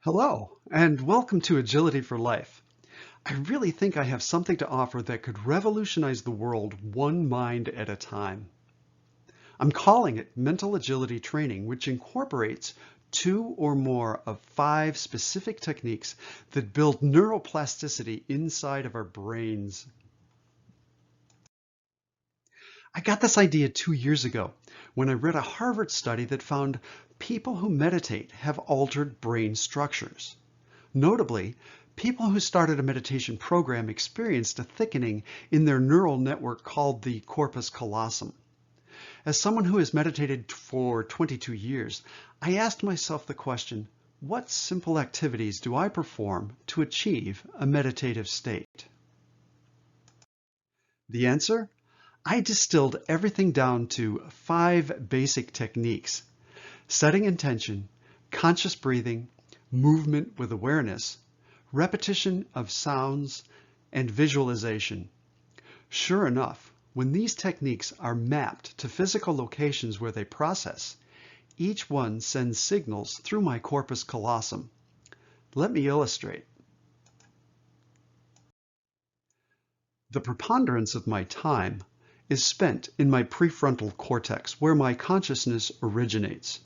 Hello, and welcome to Agility for Life. I really think I have something to offer that could revolutionize the world one mind at a time. I'm calling it Mental Agility Training, which incorporates two or more of 5 specific techniques that build neuroplasticity inside of our brains. I got this idea 2 years ago when I read a Harvard study that found people who meditate have altered brain structures. Notably, people who started a meditation program experienced a thickening in their neural network called the corpus callosum. As someone who has meditated for 22 years, I asked myself the question, what simple activities do I perform to achieve a meditative state? The answer? I distilled everything down to 5 basic techniques: setting intention, conscious breathing, movement with awareness, repetition of sounds, and visualization. Sure enough, when these techniques are mapped to physical locations where they process, each one sends signals through my corpus callosum. Let me illustrate. The preponderance of my time is spent in my prefrontal cortex, where my consciousness originates.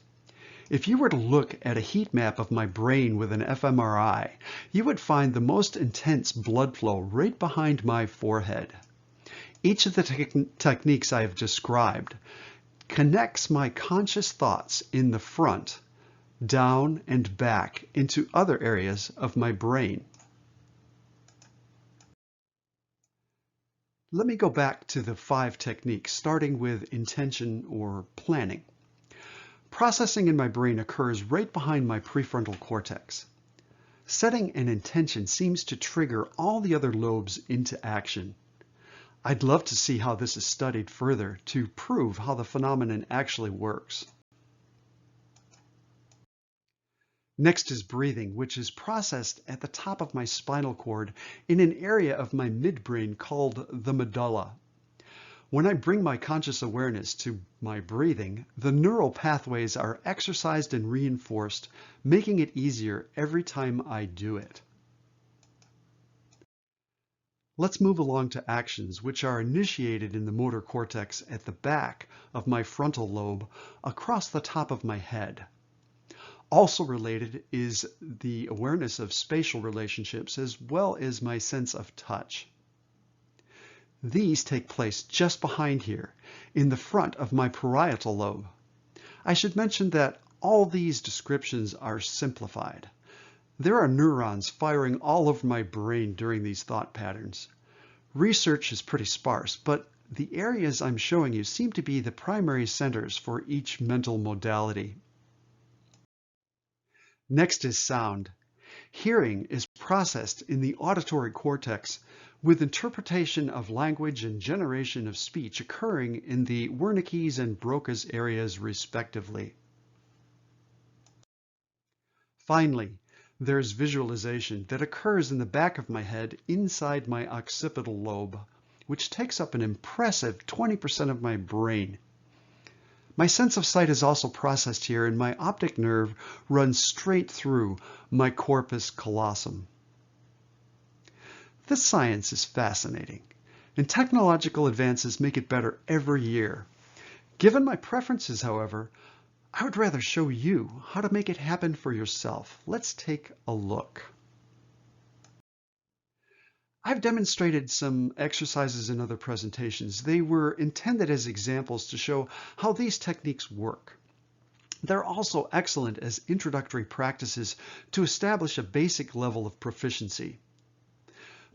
If you were to look at a heat map of my brain with an fMRI, you would find the most intense blood flow right behind my forehead. Each of the techniques I have described connects my conscious thoughts in the front, down, and back into other areas of my brain. Let me go back to the 5 techniques, starting with intention or planning. Processing in my brain occurs right behind my prefrontal cortex. Setting an intention seems to trigger all the other lobes into action. I'd love to see how this is studied further to prove how the phenomenon actually works. Next is breathing, which is processed at the top of my spinal cord in an area of my midbrain called the medulla. When I bring my conscious awareness to my breathing, the neural pathways are exercised and reinforced, making it easier every time I do it. Let's move along to actions, which are initiated in the motor cortex at the back of my frontal lobe across the top of my head. Also related is the awareness of spatial relationships as well as my sense of touch. These take place just behind here, in the front of my parietal lobe. I should mention that all these descriptions are simplified. There are neurons firing all over my brain during these thought patterns. Research is pretty sparse, but the areas I'm showing you seem to be the primary centers for each mental modality. Next is sound. Hearing is processed in the auditory cortex, with interpretation of language and generation of speech occurring in the Wernicke's and Broca's areas respectively. Finally, there's visualization that occurs in the back of my head inside my occipital lobe, which takes up an impressive 20% of my brain. My sense of sight is also processed here, and my optic nerve runs straight through my corpus callosum. This science is fascinating, and technological advances make it better every year. Given my preferences, however, I would rather show you how to make it happen for yourself. Let's take a look. I've demonstrated some exercises in other presentations. They were intended as examples to show how these techniques work. They're also excellent as introductory practices to establish a basic level of proficiency.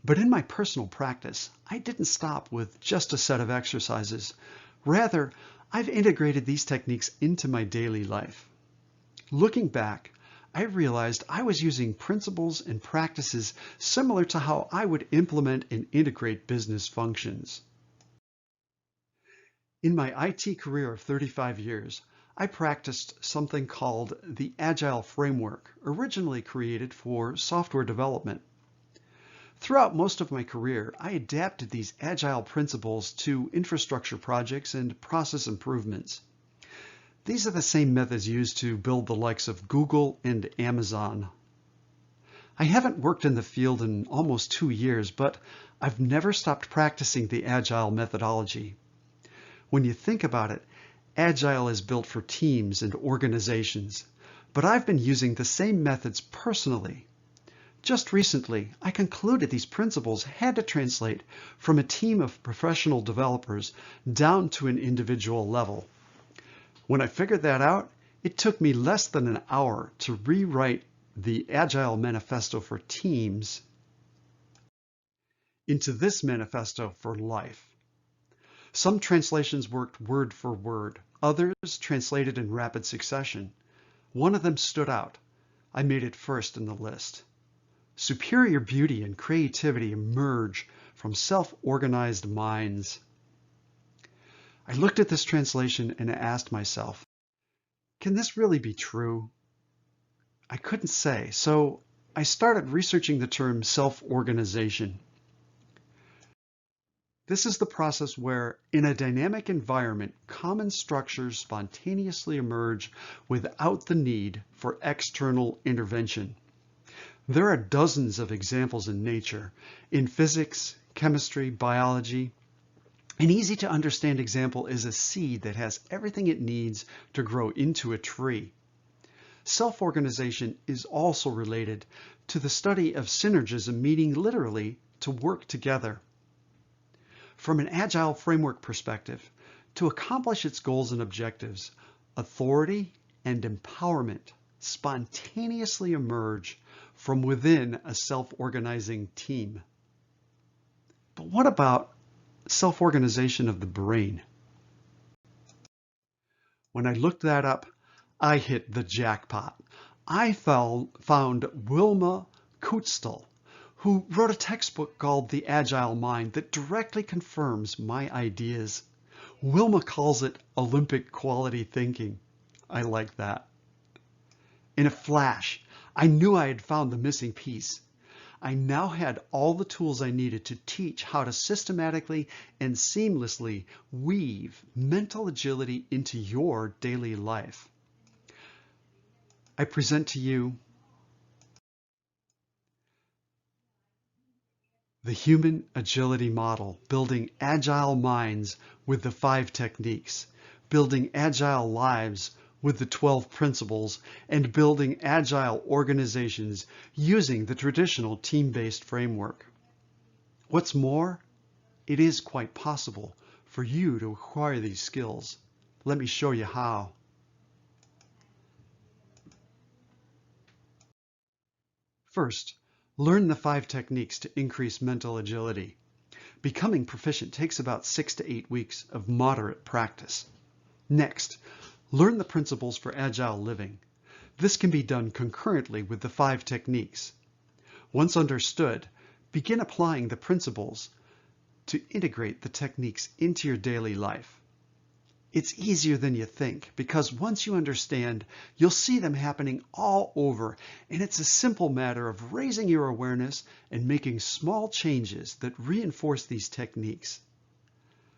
But in my personal practice, I didn't stop with just a set of exercises. Rather, I've integrated these techniques into my daily life. Looking back, I realized I was using principles and practices similar to how I would implement and integrate business functions. In my IT career of 35 years, I practiced something called the Agile Framework, originally created for software development. Throughout most of my career, I adapted these Agile principles to infrastructure projects and process improvements. These are the same methods used to build the likes of Google and Amazon. I haven't worked in the field in almost 2 years, but I've never stopped practicing the Agile methodology. When you think about it, Agile is built for teams and organizations, but I've been using the same methods personally. Just recently, I concluded these principles had to translate from a team of professional developers down to an individual level. When I figured that out, it took me less than an hour to rewrite the Agile Manifesto for teams into this manifesto for life. Some translations worked word for word. Others translated in rapid succession. One of them stood out. I made it first in the list. Superior beauty and creativity emerge from self-organized minds. I looked at this translation and asked myself, can this really be true? I couldn't say, so I started researching the term self-organization. This is the process where, in a dynamic environment, common structures spontaneously emerge without the need for external intervention. There are dozens of examples in nature, in physics, chemistry, biology. An easy to understand example is a seed that has everything it needs to grow into a tree. Self-organization is also related to the study of synergism, meaning literally to work together. From an Agile Framework perspective, to accomplish its goals and objectives, authority and empowerment spontaneously emerge from within a self-organizing team. But what about self-organization of the brain? When I looked that up, I hit the jackpot. I found Wilma Kutztal, who wrote a textbook called The Agile Mind that directly confirms my ideas. Wilma calls it Olympic quality thinking. I like that. In a flash, I knew I had found the missing piece. I now had all the tools I needed to teach how to systematically and seamlessly weave mental agility into your daily life. I present to you the Human Agility Model, building agile minds with the 5 techniques, building agile lives with the 12 principles, and building agile organizations using the traditional team-based framework. What's more, it is quite possible for you to acquire these skills. Let me show you how. First, learn the 5 techniques to increase mental agility. Becoming proficient takes about 6 to 8 weeks of moderate practice. Next, learn the principles for agile living. This can be done concurrently with the 5 techniques. Once understood, begin applying the principles to integrate the techniques into your daily life. It's easier than you think, because once you understand, you'll see them happening all over, and it's a simple matter of raising your awareness and making small changes that reinforce these techniques.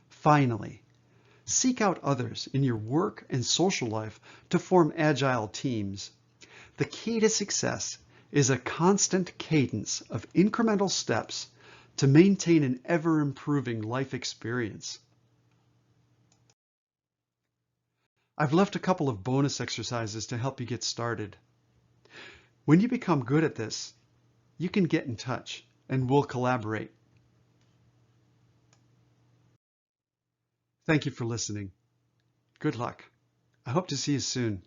Finally, seek out others in your work and social life to form agile teams. The key to success is a constant cadence of incremental steps to maintain an ever-improving life experience. I've left a couple of bonus exercises to help you get started. When you become good at this, you can get in touch and we'll collaborate. Thank you for listening. Good luck. I hope to see you soon.